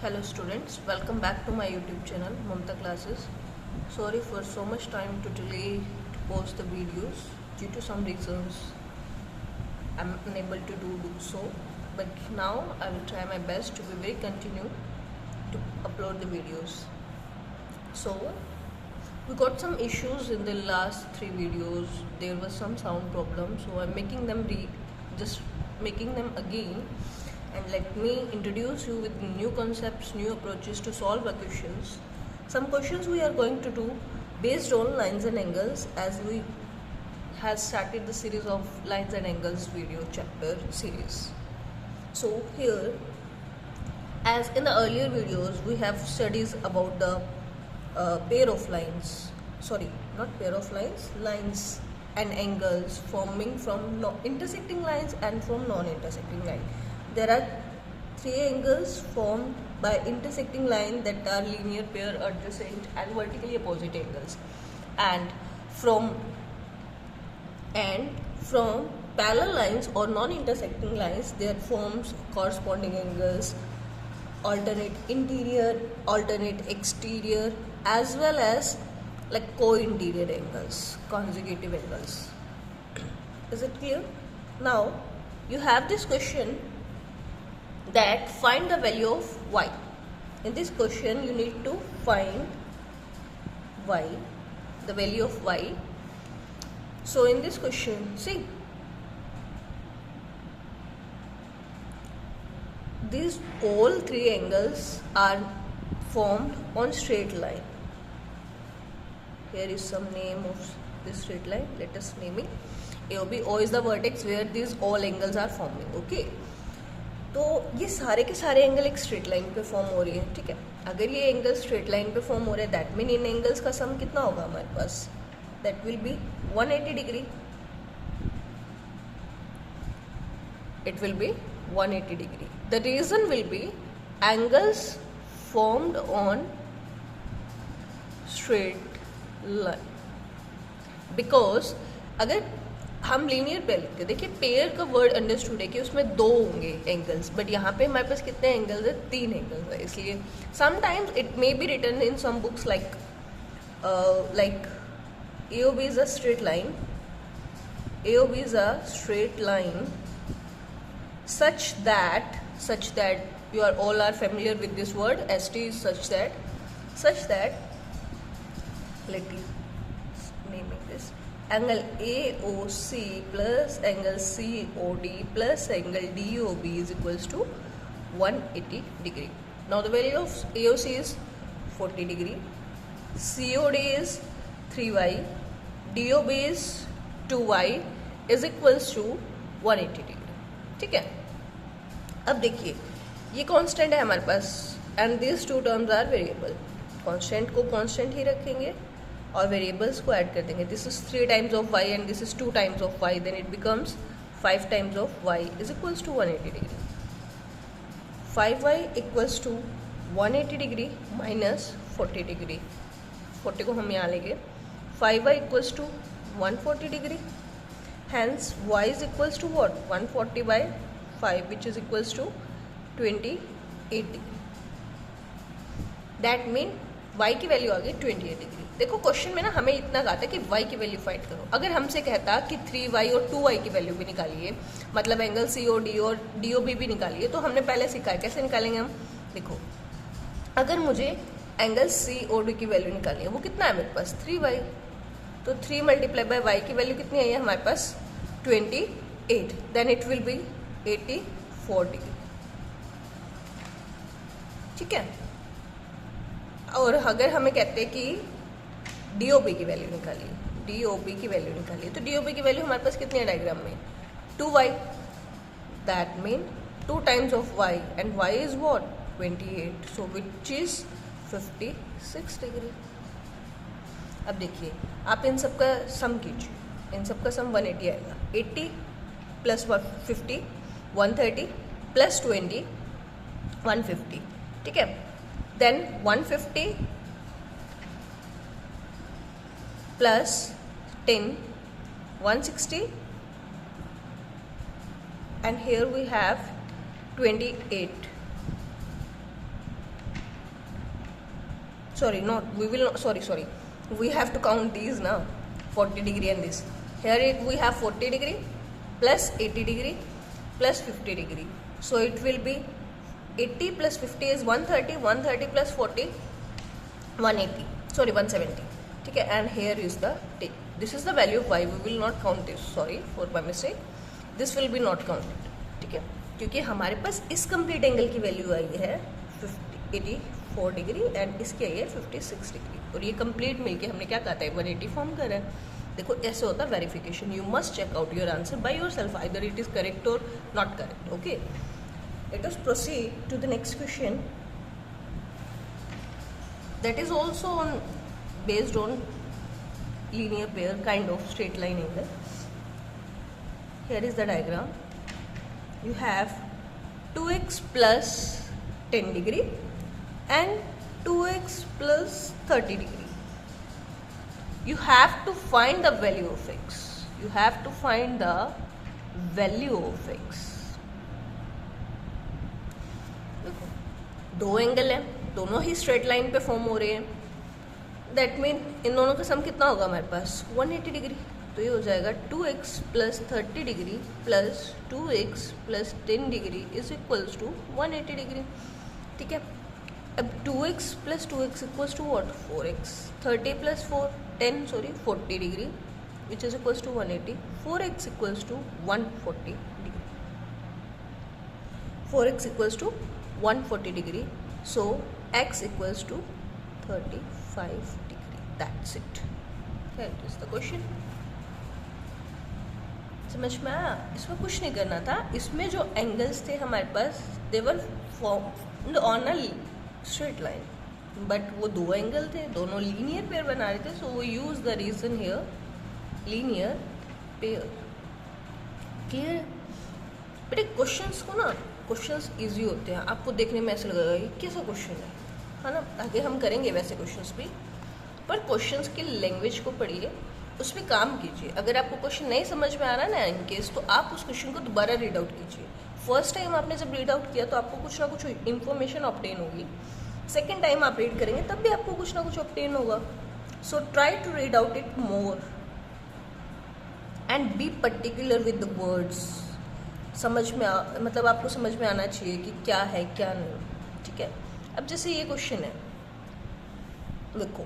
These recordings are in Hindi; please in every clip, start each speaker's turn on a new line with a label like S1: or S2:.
S1: Hello students, welcome back to my YouTube channel Mamta Classes. Sorry for so much time to delay to post the videos. Due to some reasons I'm unable to do so, but now I will try my best to be very continue to upload the videos. So we got some issues in the last 3 videos. There was some sound problem, so I'm making them just making them again, and let me introduce you with new concepts, new approaches to solve the questions. Some questions we are going to do based on lines and angles, as we has started the series of lines and angles video chapter series. So here, as in the earlier videos, we have studies about the pair of lines, sorry, not pair of lines, lines and angles forming from intersecting lines and from non-intersecting line. There are 3 angles formed by intersecting line that are linear pair, adjacent and vertically opposite angles, and from parallel lines or non-intersecting lines there forms corresponding angles, alternate interior, alternate exterior, as well as like co-interior angles, consecutive angles. Is it clear? Now you have this question that find the value of y. In this question you need to find y, the value of y. So in this question, see, these all 3 angles are formed on straight line. Here is some name of this straight line, let us name it AOB. O is the vertex where these all angles are forming. Okay, तो ये सारे के सारे एंगल एक स्ट्रेट लाइन पे फॉर्म हो रही है. ठीक है, अगर ये एंगल स्ट्रेट लाइन पे फॉर्म हो रहे हैं, दैट मीन इन एंगल्स का सम कितना होगा हमारे पास? That will be 180 degree. It will be 180 degree. The reason will be angles formed on straight line, because अगर हम लीनियर पेयर लिखते हैं, देखिए पेयर का वर्ड अंडरस्टूड है कि उसमें 2 होंगे एंगल्स, बट यहाँ पे हमारे पास कितने एंगल्स है? 3 एंगल्स है. इसलिए sometimes it may be written in some books like AOB is a straight line. AOB is a straight line such that you are all are familiar with this word. ST is such that let me naming this angle AOC plus angle COD plus angle DOB is equals to 180 degree. Now the value of AOC is 40 degree, COD is 3y, DOB is 2y is equals to 180 degree. ठीक है, अब देखिए ये कांस्टेंट है हमारे पास, and this 2 terms are variable. Constant को कांस्टेंट ही रखेंगे और वेरिएबल्स को ऐड कर देंगे. This is 3 times of y and this is 2 times of y, then it becomes 5 times of y is equals to 180 degree. 5y equals to 180 degree minus 40 degree. 40 को हम यहाँ लेंगे. 5y equals to 140 degree. Hence y is equals to what? 140 by 5 which is equals to 28 degree. That mean y की वैल्यू आ गई 28 डिग्री. देखो क्वेश्चन में ना हमें इतना कहा था कि y की वैल्यू फाइंड करो. अगर हमसे कहता कि 3y और 2y की वैल्यू भी निकालिए, मतलब एंगल COD और DOB भी निकालिए, तो हमने पहले सीखा है कैसे निकालेंगे हम. देखो अगर मुझे एंगल COD की वैल्यू निकालनी है, वो कितना है मेरे पास? 3y. तो 3 मल्टीप्लाई बाई y की वैल्यू कितनी आई है हमारे पास? 28. Then it will be 84 degree. ठीक है, और अगर हमें कहते हैं कि DOB की वैल्यू निकालिए, DOB की वैल्यू निकालिए, तो DOB की वैल्यू हमारे पास कितनी है डायग्राम में? 2y. That mean 2 times of y and y is what? 28. So which is 56 degree. अब देखिए आप इन सब का सम कीजिए, इन सब का सम 180 आएगा. 80 प्लस 50 130 प्लस 20 150. ठीक है, then 150 plus 10 160, and here we have 28. sorry, not, we will not, sorry, we have to count these now, 40 degree and this. Here we have 40 degree plus 80 degree plus 50 degree. So it will be 80 plus 50 is 130, 130 plus 40, 180, sorry 170. ठीक है, and here is the t. This is the value of y. We will not count this, sorry for my mistake. This will be not counted. ठीक है, क्योंकि हमारे पास इस कंप्लीट एंगल की वैल्यू आई है 84 डिग्री एंड इसकी आई है 56 डिग्री, और ये कंप्लीट मिलके हमने क्या कहा था 180 फॉर्म करा है. देखो ऐसे होता है verification. You must check out your answer by yourself, either it is correct और not correct. Okay, let us proceed to the next question. That is also based on linear pair, kind of straight line angle. Here is the diagram. You have 2x plus 10 degree and 2x plus 30 degree. You have to find the value of x. You have to find the value of x. देखो दो एंगल है, दोनों ही स्ट्रेट लाइन पे फॉर्म हो रहे हैं. दैट मीन इन दोनों का सम कितना होगा हमारे पास 180 डिग्री. तो ये हो जाएगा 2x plus 30 degree plus 2x plus 10 degree is equals to 180 degree. ठीक है, अब 2x plus 2x equals to what 4x. 30 plus 40 degree which is equals to 180. 4x equals to 140 degree. 4x equals to 140 degree. So x equals to 35 degree. That's it. That is the question. समझ में आया? इसमें कुछ नहीं करना था. इसमें जो एंगल्स थे हमारे पास they were formed on a straight line, but वो दो एंगल थे, दोनों लीनियर पेयर बना रहे थे. So we use the reason here linear pair. Clear? बेटे क्वेश्चंस को ना, क्वेश्चंस इजी होते हैं. आपको देखने में ऐसा लगेगा ये कैसा क्वेश्चन है ना. आगे हम करेंगे वैसे क्वेश्चंस भी, पर क्वेश्चंस की लैंग्वेज को पढ़िए, उस पर काम कीजिए. अगर आपको क्वेश्चन नहीं समझ में आ रहा है ना इन केस, तो आप उस क्वेश्चन को दोबारा रीड आउट कीजिए. फर्स्ट टाइम आपने जब रीड आउट किया तो आपको कुछ ना कुछ इन्फॉर्मेशन ऑब्टेन होगी. सेकेंड टाइम आप रीड करेंगे तब भी आपको कुछ ना कुछ ऑब्टेन होगा. So try to read out it more and be particular with the words. समझ में मतलब आपको समझ में आना चाहिए कि क्या है क्या नहीं. ठीक है, अब जैसे ये क्वेश्चन है, देखो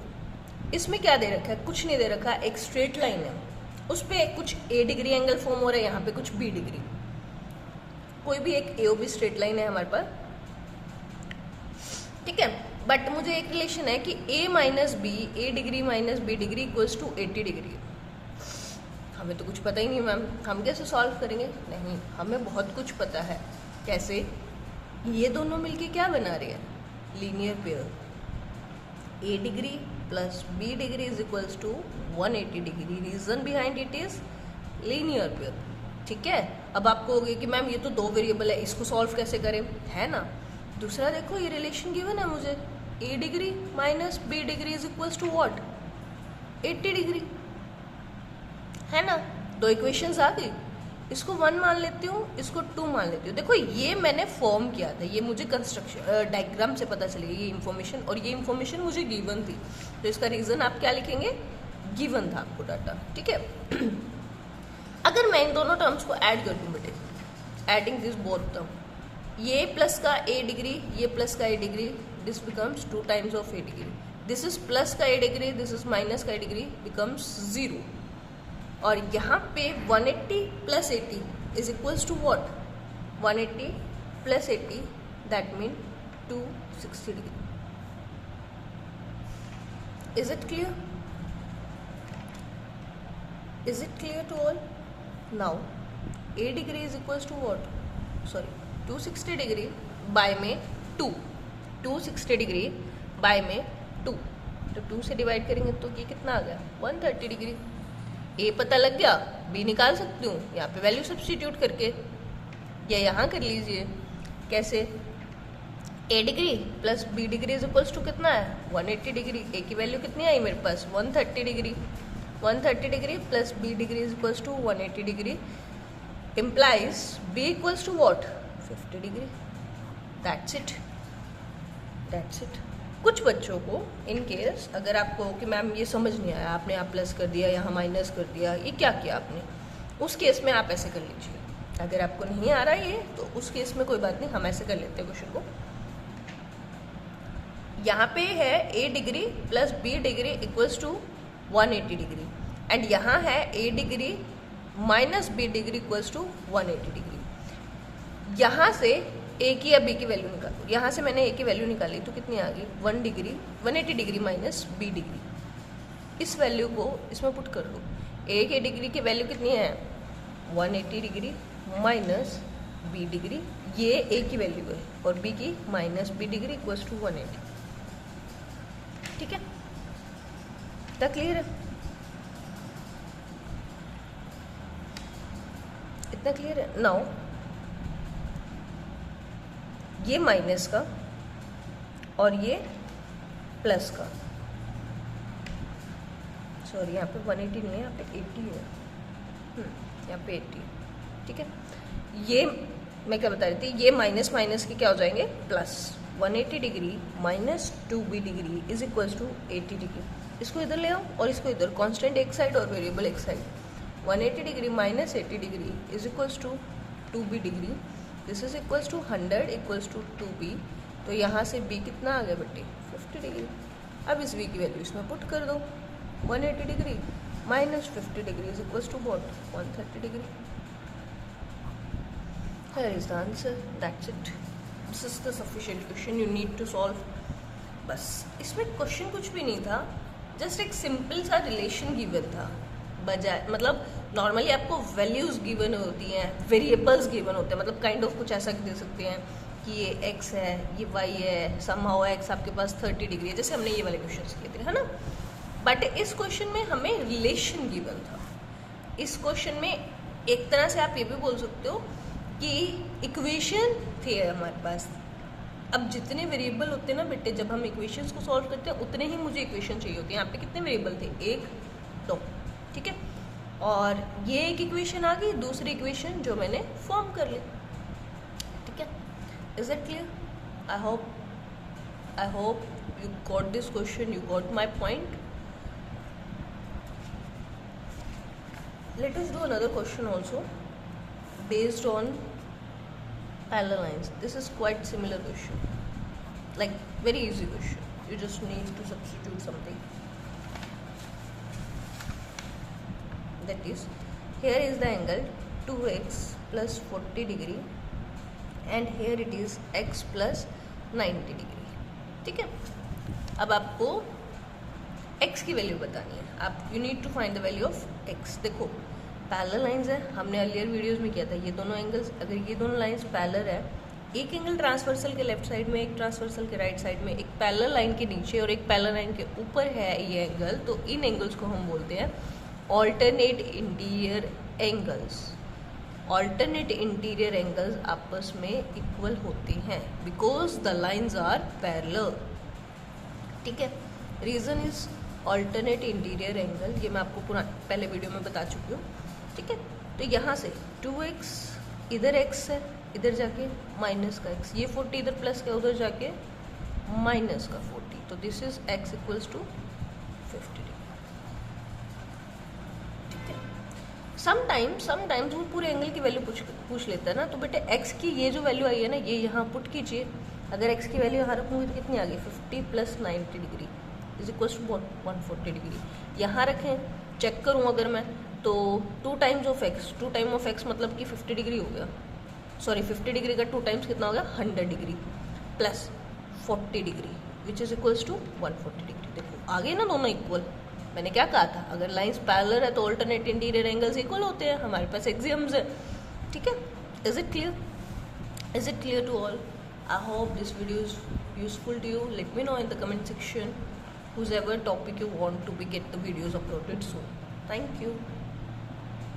S1: इसमें क्या दे रखा है, कुछ नहीं दे रखा है. एक स्ट्रेट लाइन है, उस पर कुछ a डिग्री एंगल फॉर्म हो रहा है, यहाँ पे कुछ b डिग्री. कोई भी एक AOB स्ट्रेट लाइन है हमारे पास. ठीक है, बट मुझे एक रिलेशन है कि a माइनस बी, a degree minus b degree equals to 80 degree. हमें तो कुछ पता ही नहीं मैम, हम कैसे सॉल्व करेंगे? नहीं, हमें बहुत कुछ पता है. कैसे? ये दोनों मिलके क्या बना रहे हैं? Linear pair. a degree plus b degree is equals to 180 degree. Reason behind it is linear pair. ठीक है, अब आपको होगी कि मैम ये तो दो वेरिएबल है, इसको सॉल्व कैसे करें, है ना. दूसरा देखो ये रिलेशन गिवन है मुझे, a degree minus b degree is equals to what 80 degree, है ना. दो इक्वेशंस आ गई. इसको 1 मान लेती हूँ, इसको 2 मान लेती हूँ. देखो ये मैंने फॉर्म किया था, ये मुझे कंस्ट्रक्शन डायग्राम से पता चलेगी ये इन्फॉर्मेशन, और ये इन्फॉर्मेशन मुझे गिवन थी. तो इसका रीज़न आप क्या लिखेंगे? गिवन था आपको डाटा. ठीक है, अगर मैं इन दोनों टर्म्स को ऐड कर दूँ बेटे, एडिंग दिस बोथ टर्म, ये प्लस का a डिग्री, ये प्लस का a degree, this becomes 2 times of a degree. This is plus का a degree, this is minus का a डिग्री, बिकम्स 0. और यहाँ पे 180 plus 80 is equals to what 180 plus 80, that mean 260 degree. Is it clear? Is it clear to all? Now a degree is equals to what, sorry 260 degree by में 2, 260 डिग्री बाय में 2, तो 2 से डिवाइड करेंगे तो ये कितना आ गया 130 डिग्री. a पता लग गया, b निकाल सकती हूँ यहाँ पे वैल्यू सब्स्टिट्यूट करके, या यहाँ कर लीजिए. कैसे? a degree plus b degree is equals to कितना है 180 डिग्री. a की वैल्यू कितनी आई मेरे पास 130 degree. 130 degree plus b degree is equals to 180 degree implies b equals to what 50 degree. That's it. कुछ बच्चों को इन केस अगर आपको कि मैम ये समझ नहीं आया, आपने यहाँ प्लस कर दिया, यहाँ माइनस कर दिया, ये क्या किया आपने, उस केस में आप ऐसे कर लीजिए। अगर आपको नहीं आ रहा ये तो उस केस में कोई बात नहीं, हम ऐसे कर लेते हैं क्वेश्चन को। यहाँ पे है a degree plus b degree equals to 180 degree, and यहाँ है a degree minus b degree equals to 180 degree. यहाँ से a की या b की वैल्यू निकालो। यहाँ से मैंने a की वैल्यू निकाली तो कितनी आ गई, 180 डिग्री माइनस b डिग्री। इस वैल्यू को इसमें पुट कर दो। a के डिग्री की वैल्यू कितनी है, 180 डिग्री माइनस b डिग्री, ये a की वैल्यू है, और b की minus b degree equals to 180। ठीक है, इतना क्लियर है, इतना क्लियर है। नाउ ये माइनस का और ये प्लस का, सॉरी यहाँ पे 180 नहीं है, यहाँ पे 80 है, यहाँ पे 80 है। ठीक है, ये मैं क्या बता रही थी, ये माइनस माइनस के क्या हो जाएंगे, plus. 180 degree minus 2b degree is equals to 80 degree. इसको इधर ले आओ और इसको इधर, कांस्टेंट एक साइड और वेरिएबल एक side. 180 degree minus 80 degree is equals to 2b degree, this is equals to 100 equals to 2b। तो यहाँ से b कितना आ गया बेटे, 50 डिग्री। अब इस b की वैल्यू इसमें पुट कर दो, 180 degree minus 50 degree is equals to what, 130 degree. Here is the answer, that's it. This is the sufficient question you need to solve. बस इसमें क्वेश्चन कुछ भी नहीं था, जस्ट एक सिंपल सा रिलेशन गिवन था। बजाय मतलब नॉर्मली आपको वैल्यूज गिवन होती हैं, वेरिएबल्स गिवन होते हैं, मतलब काइंड ऑफ कुछ ऐसा दे सकते हैं कि ये x है, ये y है, समहाउ x आपके पास 30 डिग्री है, जैसे हमने ये वाले क्वेश्चन किए थे, है ना। बट इस क्वेश्चन में हमें रिलेशन गिवन था। इस क्वेश्चन में एक तरह से आप ये भी बोल सकते हो कि इक्वेशन थे हमारे पास। अब जितने वेरिएबल होते हैं ना बेटे, जब हम इक्वेशंस को सॉल्व करते हैं उतने ही मुझे इक्वेशन चाहिए होती है। यहाँ पे कितने वेरिएबल थे, 1 2, ठीक है, और ये एक इक्वेशन आ गई, दूसरी इक्वेशन जो मैंने फॉर्म कर ली। ठीक है, is it clear? I hope you got this question, you got my point. Let us do another question also based on parallel lines. This is quite similar question, like very easy question. You just need to substitute something. That is, here is the angle 2x plus 40 degree and here it is x plus 90 degree. ठीक है, अब आपको x की वैल्यू बतानी है। आप you need to find the value of x. देखो पैरेलल लाइंस है, हमने अर्लियर वीडियोस में किया था, ये दोनों एंगल्स, अगर ये दोनों लाइंस पैरेलल है, एक एंगल ट्रांसवर्सल के लेफ्ट साइड में, एक ट्रांसवर्सल के राइट साइड में, एक पैरेलल लाइन के नीचे और एक पैरेलल लाइन के ऊपर है ये एंगल, तो इन एंगल्स को हम बोलते हैं alternate interior angles. Alternate interior angles आपस में इक्वल होते हैं because the lines are parallel. ठीक है, reason is alternate interior angle, ये मैं आपको पहले वीडियो में बता चुकी हूँ। ठीक है, तो यहाँ से 2x इधर x है, इधर जाके माइनस का x, ये 40 इधर प्लस का, उधर जाके माइनस का 40, तो this is x equals to 50 degree. ठीक है, समटाइम्स वो पूरे एंगल की वैल्यू पूछ लेता है ना, तो बेटे x की ये जो वैल्यू आई है ना, ये यहाँ पुट कीजिए। अगर x की वैल्यू यहाँ रखूँगी तो कितनी आ गई, 50 plus 90 degree is equals to 140 degree. यहाँ रखें, चेक करूँ अगर मैं, तो 2 टाइम्स ऑफ x मतलब कि 50 डिग्री हो गया, सॉरी 50 डिग्री का 2 टाइम्स कितना हो गया, 100 degree plus 40 degree which is equals to 140 degree. देखो आ गए ना दोनों इक्वल। मैंने क्या कहा था, अगर लाइंस पैरेलल है तो ऑल्टरनेट इंटीरियर एंगल्स इक्वल होते हैं, हमारे पास एक्सियम्स है। ठीक है, is it clear to all? I hope this video is useful to you. Let me know in the comment section whosever topic you want to be get the videos uploaded soon. Thank you.